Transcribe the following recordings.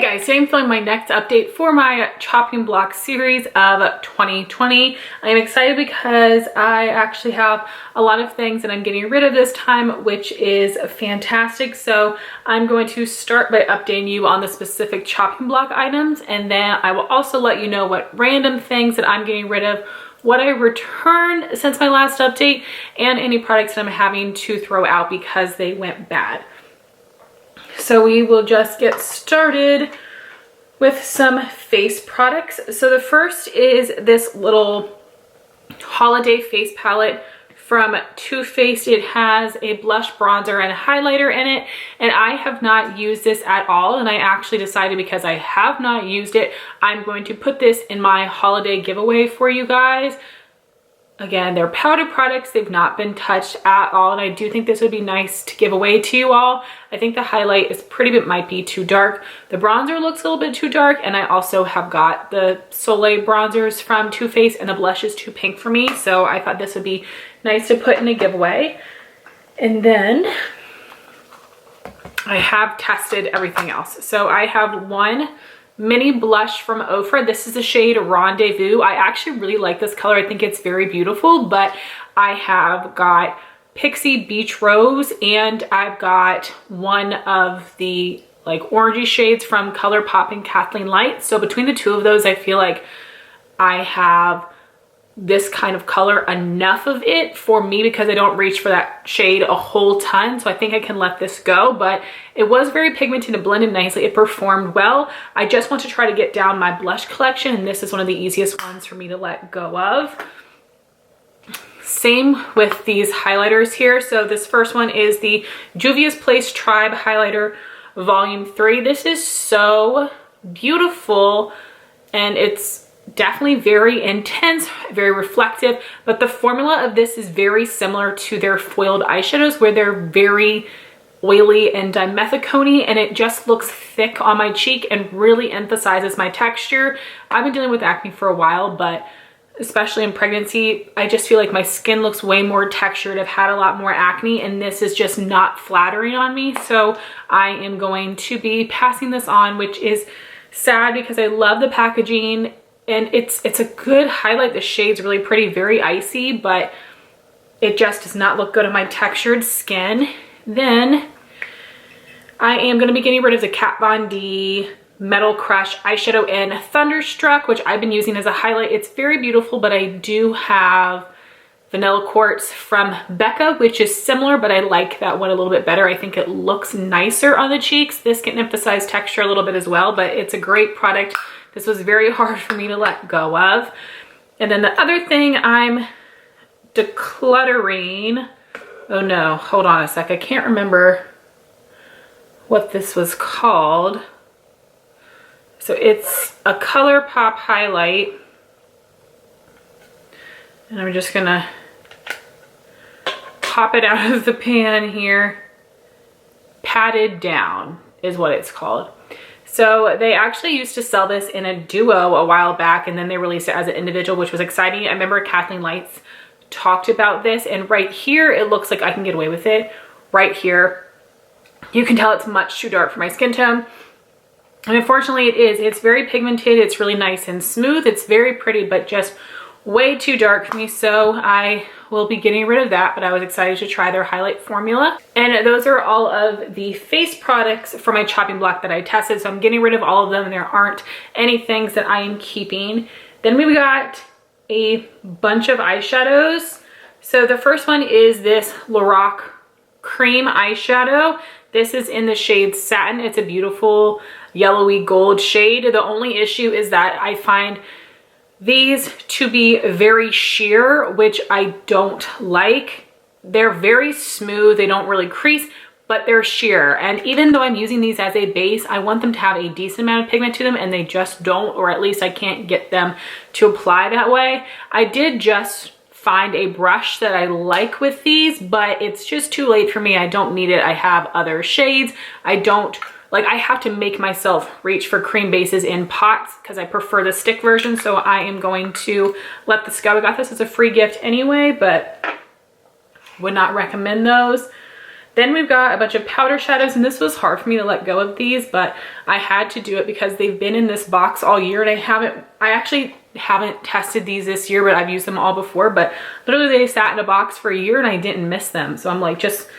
guys, today I'm filming my next update for my chopping block series of 2020. I'm excited because I actually have a lot of things that I'm getting rid of this time, which is fantastic. So I'm going to start by updating you on the specific chopping block items, and then I will also let you know what random things that I'm getting rid of, what I returned since my last update, and any products that I'm having to throw out because they went bad. So we will just get started with some face products. So the first is this little holiday face palette from Too Faced. It has a blush, bronzer, and a highlighter in it, and I have not used this at all, and I actually decided because I have not used it, I'm going to put this in my holiday giveaway for you guys. Again, they're powder products. They've not been touched at all, and I do think this would be nice to give away to you all. I think the highlight is pretty, but might be too dark. The bronzer looks a little bit too dark, and I also have got the Soleil bronzers from Too Faced, and the blush is too pink for me, so I thought this would be nice to put in a giveaway. And then I have tested everything else. So I have one mini blush from Ofra. This is the shade Rendezvous. I actually really like this color. I think it's very beautiful, but I have got Pixie Beach Rose, and I've got one of the like orangey shades from ColourPop and Kathleen Light. So between the two of those, I feel like I have this kind of color, enough of it for me, because I don't reach for that shade a whole ton. So I think I can let this go, but it was very pigmented and blended nicely. It performed well. I just want to try to get down my blush collection, and this is one of the easiest ones for me to let go of. Same with these highlighters here. So this first one is the Juvia's Place Tribe Highlighter Volume 3. This is so beautiful, and it's definitely very intense, very reflective, but the formula of this is very similar to their foiled eyeshadows, where they're very oily and dimethicone, and it just looks thick on my cheek and really emphasizes my texture. I've been dealing with acne for a while, but especially in pregnancy, I just feel like my skin looks way more textured. I've had a lot more acne, and this is just not flattering on me. So I am going to be passing this on, which is sad because I love the packaging. And it's a good highlight. The shade's really pretty, very icy, but it just does not look good on my textured skin. Then I am going to be getting rid of the Kat Von D Metal Crush eyeshadow in Thunderstruck, which I've been using as a highlight. It's very beautiful, but I do have Vanilla Quartz from Becca, which is similar, but I like that one a little bit better. I think it looks nicer on the cheeks. This can emphasize texture a little bit as well, but it's a great product. This was very hard for me to let go of. And then the other thing I'm decluttering, oh no, hold on a sec. I can't remember what this was called. So it's a ColourPop highlight. And I'm just gonna pop it out of the pan here. Patted Down is what it's called. So they actually used to sell this in a duo a while back, and then they released it as an individual, which was exciting. I remember Kathleen Lights talked about this, and right here, it looks like I can get away with it. Right here, you can tell it's much too dark for my skin tone. And unfortunately it is. It's very pigmented. It's really nice and smooth. It's very pretty, but just way too dark for me. So I will be getting rid of that, but I was excited to try their highlight formula. And those are all of the face products for my chopping block that I tested. So I'm getting rid of all of them, and there aren't any things that I am keeping. Then we got a bunch of eyeshadows. So the first one is this Lorac Cream eyeshadow. This is in the shade Satin. It's a beautiful yellowy gold shade. The only issue is that I find these to be very sheer, which I don't like. They're very smooth. They don't really crease, but they're sheer. And even though I'm using these as a base, I want them to have a decent amount of pigment to them, and they just don't, or at least I can't get them to apply that way. I did just find a brush that I like with these, but it's just too late for me. I don't need it. I have other shades. I have to make myself reach for cream bases in pots because I prefer the stick version. So I am going to let this go. I got this as a free gift anyway, but would not recommend those. Then we've got a bunch of powder shadows, and this was hard for me to let go of these, but I had to do it because they've been in this box all year, and I actually haven't tested these this year, but I've used them all before. But literally they sat in a box for a year and I didn't miss them. So I'm like, just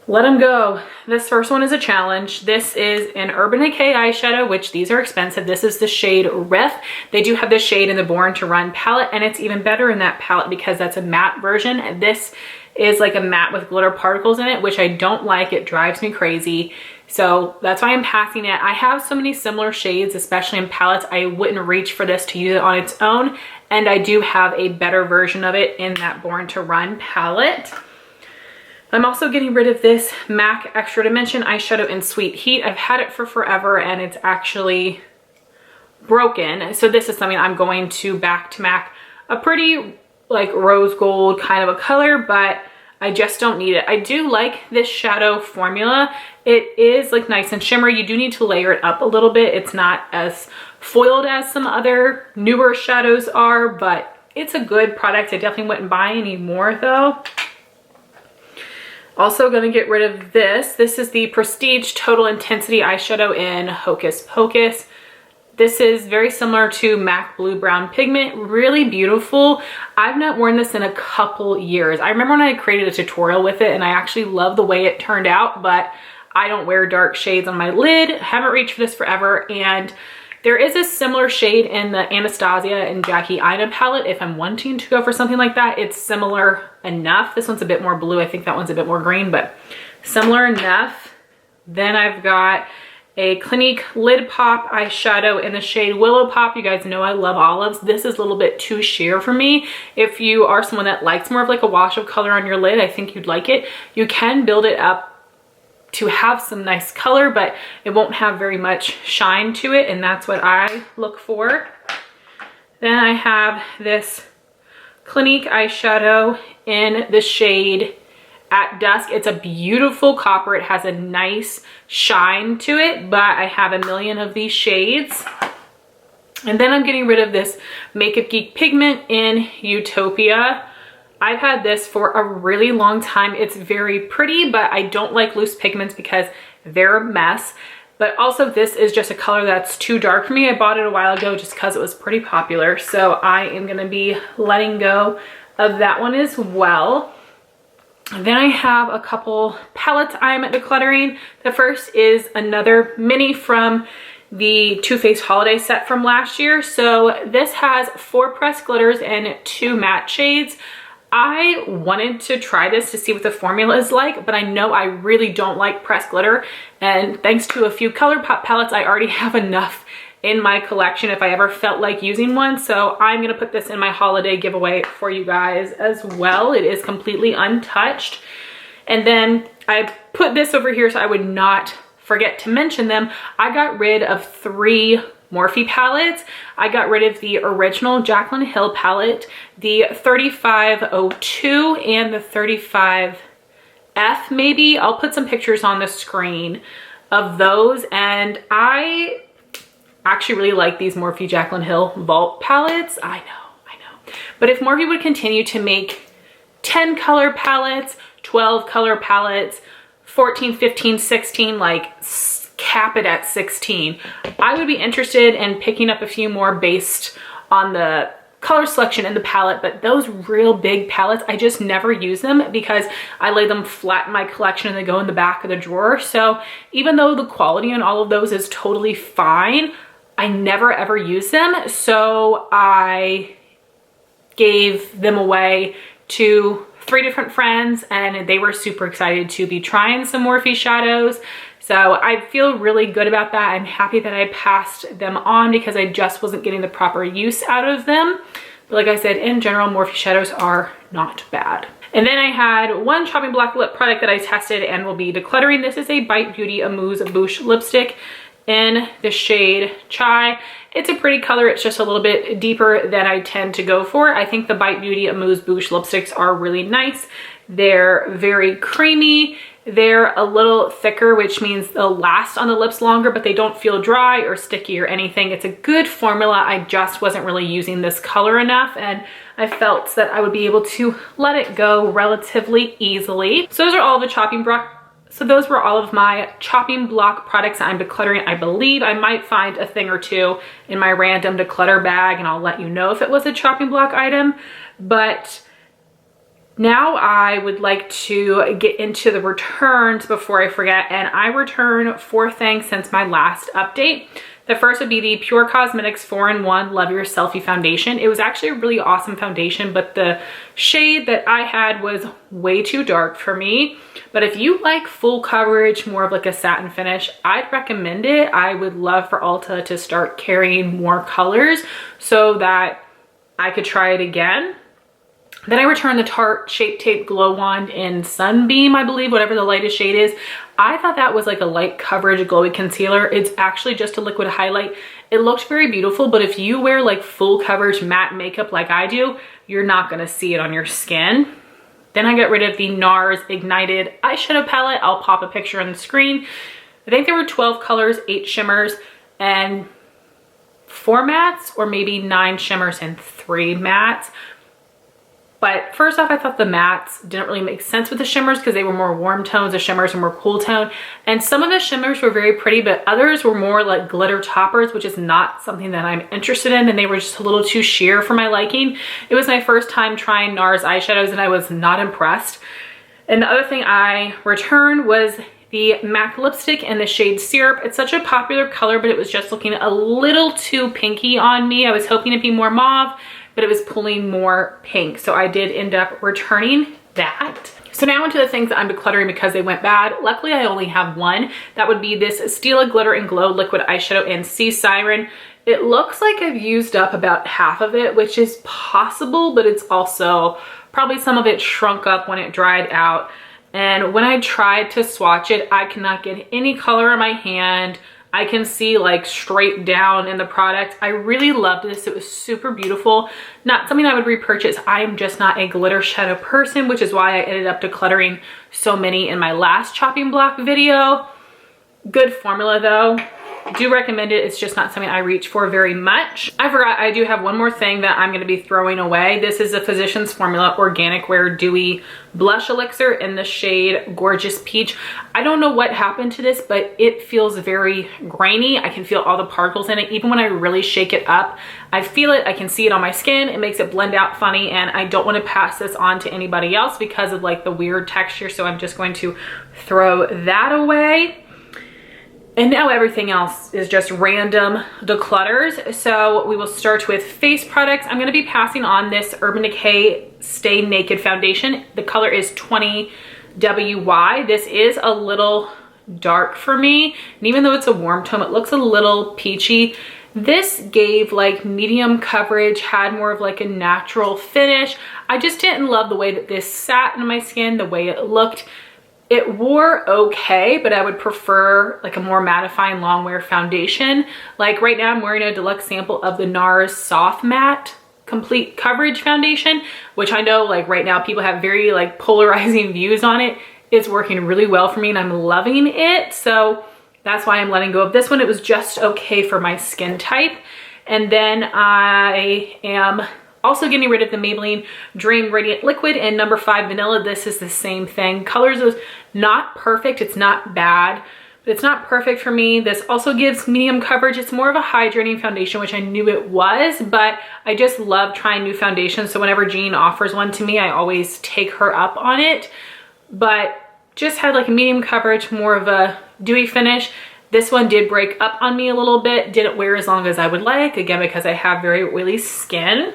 let them go. This first one is a challenge. This is an Urban Decay eyeshadow, which these are expensive. This is the shade Riff. They do have this shade in the Born to Run palette, and it's even better in that palette because that's a matte version. This is like a matte with glitter particles in it, which I don't like. It drives me crazy. So that's why I'm passing it. I have so many similar shades, especially in palettes. I wouldn't reach for this to use it on its own. And I do have a better version of it in that Born to Run palette. I'm also getting rid of this MAC Extra Dimension eyeshadow in Sweet Heat. I've had it for forever and it's actually broken. So this is something I'm going to MAC. A pretty like rose gold kind of a color, but I just don't need it. I do like this shadow formula. It is like nice and shimmery. You do need to layer it up a little bit. It's not as foiled as some other newer shadows are, but it's a good product. I definitely wouldn't buy any more though. Also gonna get rid of this. This is the Prestige Total Intensity eyeshadow in Hocus Pocus. This is very similar to MAC Blue Brown Pigment, really beautiful. I've not worn this in a couple years. I remember when I created a tutorial with it and I actually love the way it turned out, but I don't wear dark shades on my lid. Haven't reached for this forever. And there is a similar shade in the Anastasia and Jackie Aina palette. If I'm wanting to go for something like that, it's similar enough. This one's a bit more blue. I think that one's a bit more green, but similar enough. Then I've got a Clinique Lid Pop eyeshadow in the shade Willow Pop. You guys know I love olives. This is a little bit too sheer for me. If you are someone that likes more of like a wash of color on your lid, I think you'd like it. You can build it up to have some nice color, but it won't have very much shine to it, and that's what I look for. Then I have this Clinique eyeshadow in the shade At Dusk. It's a beautiful copper. It has a nice shine to it, but I have a million of these shades. And then I'm getting rid of this Makeup Geek pigment in Utopia. I've had this for a really long time. It's very pretty, but I don't like loose pigments because they're a mess. But also this is just a color that's too dark for me. I bought it a while ago just because it was pretty popular. So I am gonna be letting go of that one as well. Then I have a couple palettes I'm decluttering. The first is another mini from the Too Faced holiday set from last year. So this has 4 pressed glitters and 2 matte shades. I wanted to try this to see what the formula is like, but I know I really don't like pressed glitter. And thanks to a few ColourPop palettes, I already have enough in my collection if I ever felt like using one. So I'm gonna put this in my holiday giveaway for you guys as well. It is completely untouched. And then I put this over here so I would not forget to mention them. I got rid of 3 Morphe palettes. I got rid of the original Jaclyn Hill palette, the 3502 and the 35F maybe. I'll put some pictures on the screen of those, and I actually really like these Morphe Jaclyn Hill Vault palettes. I know. But if Morphe would continue to make 10 color palettes, 12 color palettes, 14, 15, 16, like cap it at 16, I would be interested in picking up a few more based on the color selection in the palette. But those real big palettes, I just never use them because I lay them flat in my collection and they go in the back of the drawer. So even though the quality on all of those is totally fine, I never ever use them. So I gave them away to 3 different friends and they were super excited to be trying some Morphe shadows. So I feel really good about that. I'm happy that I passed them on because I just wasn't getting the proper use out of them. But like I said, in general, Morphe shadows are not bad. And then I had one Chopping Block lip product that I tested and will be decluttering. This is a Bite Beauty Amuse Bouche lipstick in the shade Chai. It's a pretty color. It's just a little bit deeper than I tend to go for. I think the Bite Beauty Amuse Bouche lipsticks are really nice. They're very creamy. They're a little thicker, which means they'll last on the lips longer, but they don't feel dry or sticky or anything. It's a good formula. I just wasn't really using this color enough, and I felt that I would be able to let it go relatively easily. So those are all the chopping block So those were all of my chopping block products I'm decluttering. I believe I might find a thing or two in my random declutter bag, and I'll let you know if it was a chopping block item. But now I would like to get into the returns before I forget, and I return 4 things since my last update. The first would be the Pure Cosmetics 4-in-1 Love Your Selfie Foundation. It was actually a really awesome foundation, but the shade that I had was way too dark for me. But if you like full coverage, more of like a satin finish, I'd recommend it. I would love for Ulta to start carrying more colors so that I could try it again. Then I returned the Tarte Shape Tape Glow Wand in Sunbeam, I believe, whatever the lightest shade is. I thought that was like a light coverage glowy concealer. It's actually just a liquid highlight. It looked very beautiful, but if you wear like full coverage matte makeup like I do, you're not gonna see it on your skin. Then I got rid of the NARS Ignited Eyeshadow Palette. I'll pop a picture on the screen. I think there were 12 colors, 8 shimmers, and 4 mattes, or maybe 9 shimmers and 3 mattes. But first off, I thought the mattes didn't really make sense with the shimmers because they were more warm tones. The shimmers were more cool tone. And some of the shimmers were very pretty, but others were more like glitter toppers, which is not something that I'm interested in. And they were just a little too sheer for my liking. It was my first time trying NARS eyeshadows and I was not impressed. And the other thing I returned was the MAC lipstick in the shade Syrup. It's such a popular color, but it was just looking a little too pinky on me. I was hoping it'd be more mauve, but it was pulling more pink. So I did end up returning that. So now into the things that I'm decluttering because they went bad. Luckily, I only have one. That would be this Stila Glitter and Glow Liquid Eyeshadow in Sea Siren. It looks like I've used up about half of it, which is possible, but it's also probably some of it shrunk up when it dried out. And when I tried to swatch it, I cannot get any color in my hand. I can see like straight down in the product. I really loved this. It was super beautiful. Not something I would repurchase. I am just not a glitter shadow person, which is why I ended up decluttering so many in my last chopping block video. Good formula though. Do recommend it. It's just not something I reach for very much. I forgot I do have one more thing that I'm going to be throwing away. This is a Physicians Formula Organic Wear Dewy Blush Elixir in the shade Gorgeous Peach. I don't know what happened to this, but it feels very grainy. I can feel all the particles in it. Even when I really shake it up, I feel it. I can see it on my skin. It makes it blend out funny, and I don't want to pass this on to anybody else because of like the weird texture. So I'm just going to throw that away. And now everything else is just random declutters. So we will start with face products. I'm going to be passing on this Urban Decay Stay Naked Foundation. The color is 20WY. This is a little dark for me. And even though it's a warm tone, it looks a little peachy. This gave like medium coverage, had more of like a natural finish. I just didn't love the way that this sat in my skin, the way it looked. It wore okay, but I would prefer like a more mattifying long wear foundation. Like right now I'm wearing a deluxe sample of the NARS Soft Matte Complete Coverage Foundation, which I know like right now people have very like polarizing views on it. It's working really well for me and I'm loving it. So that's why I'm letting go of this one. It was just okay for my skin type. And then I am also getting rid of the Maybelline Dream Radiant Liquid in number 5 Vanilla. This is the same thing. Colors is not perfect. It's not bad, but it's not perfect for me. This also gives medium coverage. It's more of a hydrating foundation, which I knew it was, but I just love trying new foundations. So whenever Jean offers one to me, I always take her up on it. But just had like a medium coverage, more of a dewy finish. This one did break up on me a little bit. Didn't wear as long as I would like, again, because I have very oily skin.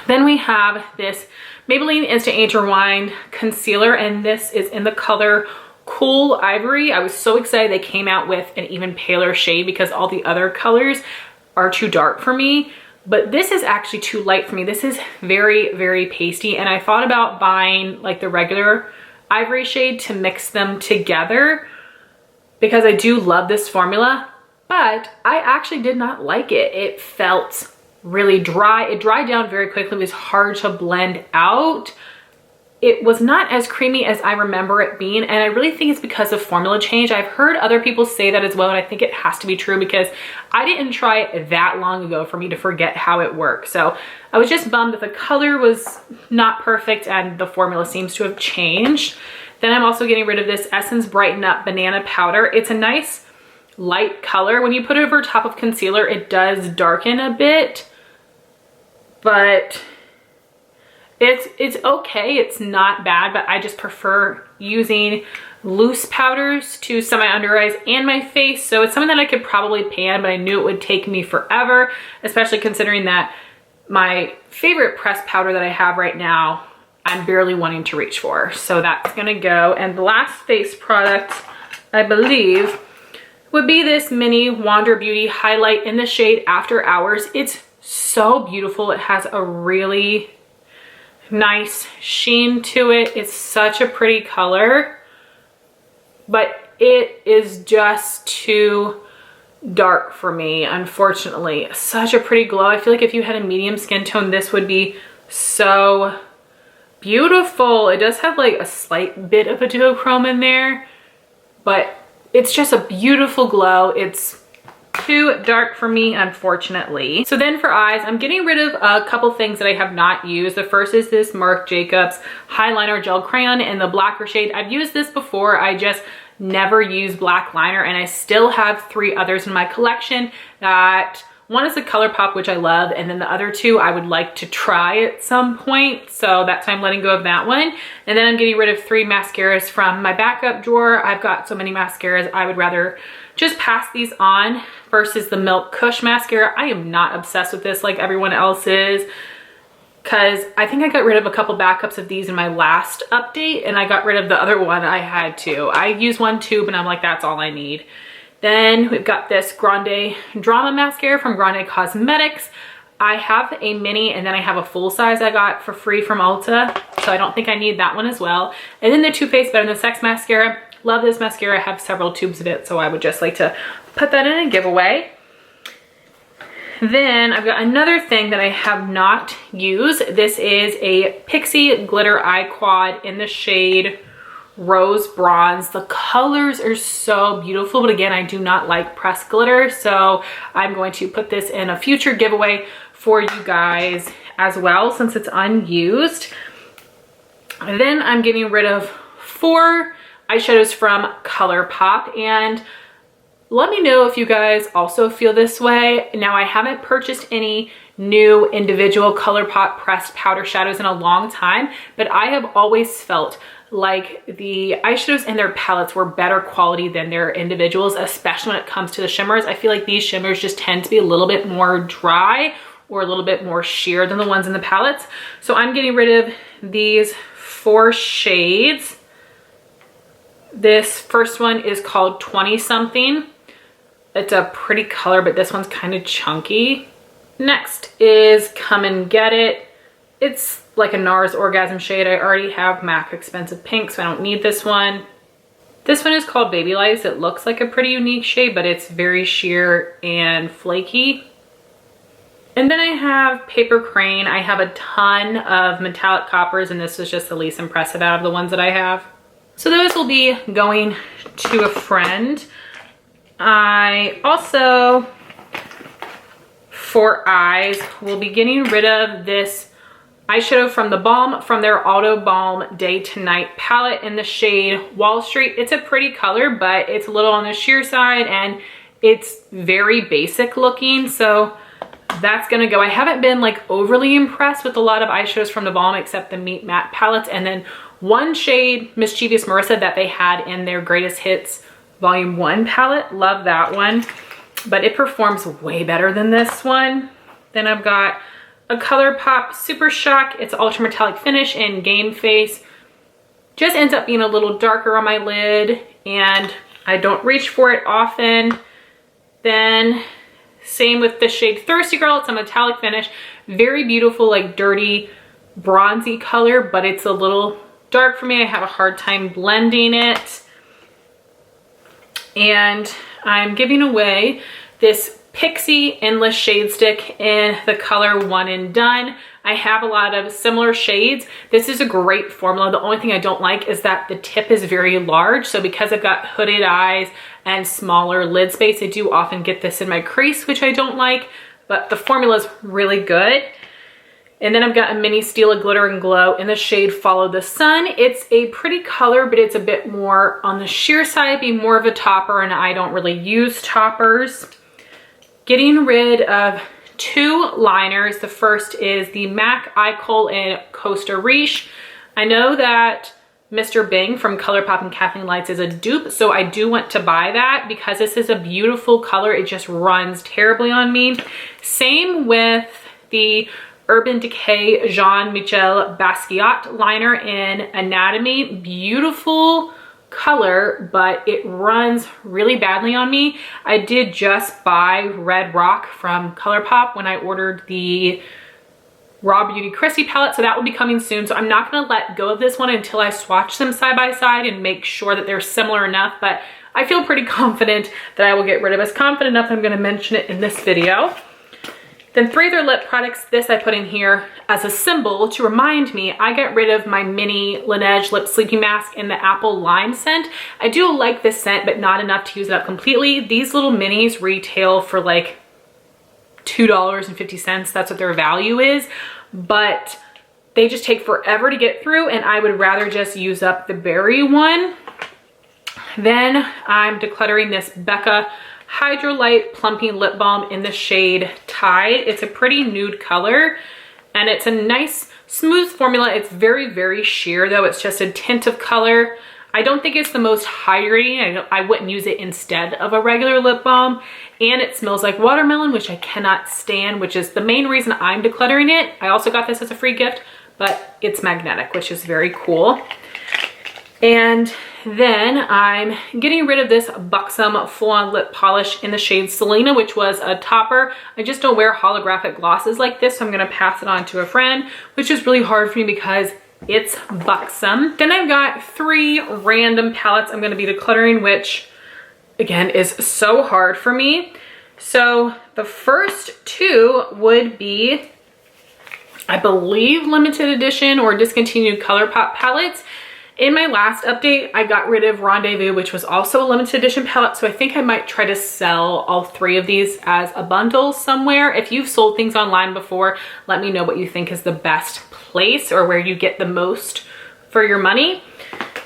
Then we have this Maybelline Instant Age Rewind Concealer, and this is in the color Cool Ivory. I was so excited they came out with an even paler shade because all the other colors are too dark for me. But this is actually too light for me. This is very, very pasty, and I thought about buying like the regular ivory shade to mix them together because I do love this formula, but I actually did not like it. It felt really dry. It dried down very quickly. It was hard to blend out. It was not as creamy as I remember it being, and I really think it's because of formula change. I've heard other people say that as well, and I think it has to be true because I didn't try it that long ago for me to forget how it works. So I was just bummed that the color was not perfect and the formula seems to have changed. Then I'm also getting rid of this Essence Brighten Up Banana Powder. It's a nice light color. When you put it over top of concealer, it does darken a bit, but it's okay. It's not bad, but I just prefer using loose powders to set my under eyes and my face. So it's something that I could probably pan, but I knew it would take me forever, especially considering that my favorite pressed powder that I have right now, I'm barely wanting to reach for. So that's gonna go. And the last face product, I believe, would be this mini Wander Beauty highlight in the shade After Hours. It's so beautiful. It has a really nice sheen to it. It's such a pretty color, but it is just too dark for me, unfortunately. Such a pretty glow. I feel like if you had a medium skin tone, this would be so beautiful. It does have like a slight bit of a duochrome in there, but it's just a beautiful glow. It's too dark for me, unfortunately. So then for eyes, I'm getting rid of a couple things that I have not used. The first is this Marc Jacobs Highliner Gel Crayon in the blacker shade. I've used this before. I just never use black liner, and I still have 3 others in my collection. That one is the ColourPop, which I love, and then the other 2 I would like to try at some point. So that's why I'm letting go of that one. And then I'm getting rid of 3 mascaras from my backup drawer. I've got so many mascaras, I would rather just pass these on versus the Milk Kush mascara. I am not obsessed with this like everyone else is, because I think I got rid of a couple backups of these in my last update, and I got rid of the other one I had to. I use one tube and I'm like, that's all I need. Then we've got this Grande Drama mascara from Grande Cosmetics. I have a mini and then I have a full size I got for free from Ulta, so I don't think I need that one as well. And then the Too Faced Better Than Sex mascara. Love this mascara. I have several tubes of it, so I would just like to put that in a giveaway. Then I've got another thing that I have not used. This is a Pixie Glitter Eye Quad in the shade Rose Bronze. The colors are so beautiful, but again, I do not like pressed glitter, so I'm going to put this in a future giveaway for you guys as well, since it's unused. And then I'm getting rid of 4 eyeshadows from ColourPop, and let me know if you guys also feel this way. Now, I haven't purchased any new individual ColourPop pressed powder shadows in a long time, but I have always felt like the eyeshadows in their palettes were better quality than their individuals, especially when it comes to the shimmers. I feel like these shimmers just tend to be a little bit more dry or a little bit more sheer than the ones in the palettes. So I'm getting rid of these 4 shades. This first one is called 20 something. It's a pretty color, but this one's kind of chunky. Next is Come and Get It. It's like a NARS Orgasm shade. I already have MAC Expensive Pink, so I don't need this one. This one is called Baby Lights. It looks like a pretty unique shade, but it's very sheer and flaky. And then I have Paper Crane. I have a ton of metallic coppers, and this was just the least impressive out of the ones that I have. So those will be going to a friend. I also, for eyes, will be getting rid of this eyeshadow from theBalm from their Auto Balm Day to Night palette in the shade Wall Street. It's a pretty color, but it's a little on the sheer side and it's very basic looking, so that's gonna go. I haven't been like overly impressed with a lot of eyeshadows from theBalm except the Meet Matte palettes, and then one shade, Mischievous Marissa, that they had in their Greatest Hits Volume 1 palette. Love that one, but it performs way better than this one. Then I've got a ColourPop Super Shock. It's ultra metallic finish in Game Face. Just ends up being a little darker on my lid, and I don't reach for it often. Then same with the shade Thirsty Girl. It's a metallic finish, very beautiful, like dirty bronzy color, but it's a little dark for me. I have a hard time blending it. And I'm giving away this Pixie Endless Shade Stick in the color One and Done. I have a lot of similar shades. This is a great formula. The only thing I don't like is that the tip is very large. So because I've got hooded eyes and smaller lid space, I do often get this in my crease, which I don't like, but the formula is really good. And then I've got a mini Steal a Glitter and Glow in the shade Follow the Sun. It's a pretty color, but it's a bit more on the sheer side, being more of a topper, and I don't really use toppers. Getting rid of 2 liners. The first is the MAC Eye Kohl in Costa Riche. I know that Mr. Bing from ColourPop and Kathleen Lights is a dupe, so I do want to buy that because this is a beautiful color. It just runs terribly on me. Same with the Urban Decay Jean-Michel Basquiat liner in Anatomy. Beautiful color, but it runs really badly on me. I did just buy Red Rock from ColourPop when I ordered the Raw Beauty Christy palette, so that will be coming soon. So I'm not going to let go of this one until I swatch them side by side and make sure that they're similar enough, but I feel pretty confident that I will get rid of this. Confident enough that I'm going to mention it in this video. Then 3 other lip products. This I put in here as a symbol to remind me I got rid of my mini Laneige Lip Sleeping Mask in the Apple Lime scent. I do like this scent, but not enough to use it up completely. These little minis retail for like $2.50. That's what their value is, but they just take forever to get through, and I would rather just use up the berry one. Then I'm decluttering this Becca Hydrolite Plumping Lip Balm in the shade Tide. It's a pretty nude color, and it's a nice smooth formula. It's very, very sheer though. It's just a tint of color. I don't think it's the most hydrating. I wouldn't use it instead of a regular lip balm. And it smells like watermelon, which I cannot stand, which is the main reason I'm decluttering it. I also got this as a free gift, but it's magnetic, which is very cool. And then I'm getting rid of this Buxom Full-On Lip Polish in the shade Selena, which was a topper. I just don't wear holographic glosses like this, so I'm gonna pass it on to a friend, which is really hard for me because it's Buxom. Then I've got 3 random palettes I'm gonna be decluttering, which again is so hard for me. So the first 2 would be, I believe, limited edition or discontinued ColourPop palettes. In my last update, I got rid of Rendezvous, which was also a limited edition palette, so I think I might try to sell all 3 of these as a bundle somewhere. If you've sold things online before, let me know what you think is the best place or where you get the most for your money.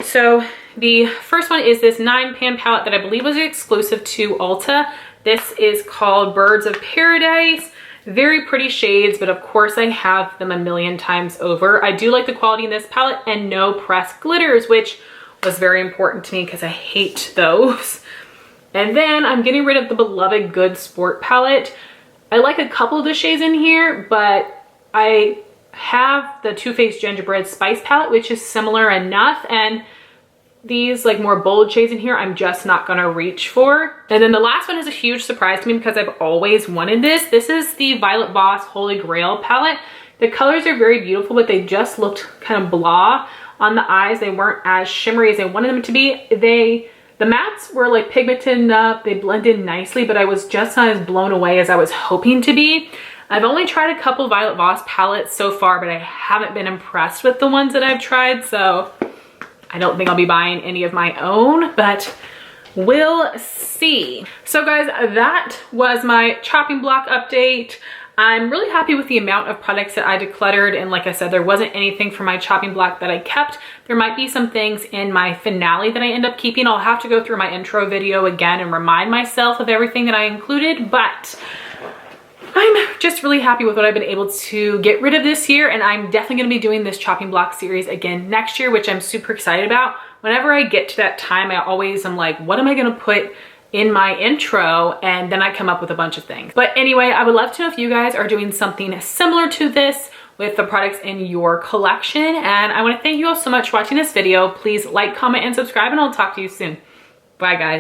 So the first one is this 9-pan palette that I believe was exclusive to Ulta. This is called Birds of Paradise. Very pretty shades, but of course I have them a million times over. I do like the quality in this palette, and no pressed glitters, which was very important to me because I hate those. And then I'm getting rid of the beloved Good Sport palette. I like a couple of the shades in here, but I have the Too Faced Gingerbread Spice palette, which is similar enough, and these like more bold shades in here I'm just not gonna reach for. And then the last one is a huge surprise to me because I've always wanted this. This is the Violet Voss Holy Grail palette. The colors are very beautiful, but they just looked kind of blah on the eyes. They weren't as shimmery as I wanted them to be. The mattes were like pigmented enough, they blended nicely, but I was just not as blown away as I was hoping to be. I've only tried a couple Violet Voss palettes so far, but I haven't been impressed with the ones that I've tried, so I don't think I'll be buying any of my own, but we'll see. So guys, that was my chopping block update. I'm really happy with the amount of products that I decluttered, and like I said, there wasn't anything from my chopping block that I kept. There might be some things in my finale that I end up keeping. I'll have to go through my intro video again and remind myself of everything that I included, but I'm just really happy with what I've been able to get rid of this year, and I'm definitely going to be doing this chopping block series again next year, which I'm super excited about. Whenever I get to that time, I'm like, what am I going to put in my intro? And then I come up with a bunch of things. But anyway, I would love to know if you guys are doing something similar to this with the products in your collection, and I want to thank you all so much for watching this video. Please like, comment, and subscribe, and I'll talk to you soon. Bye guys.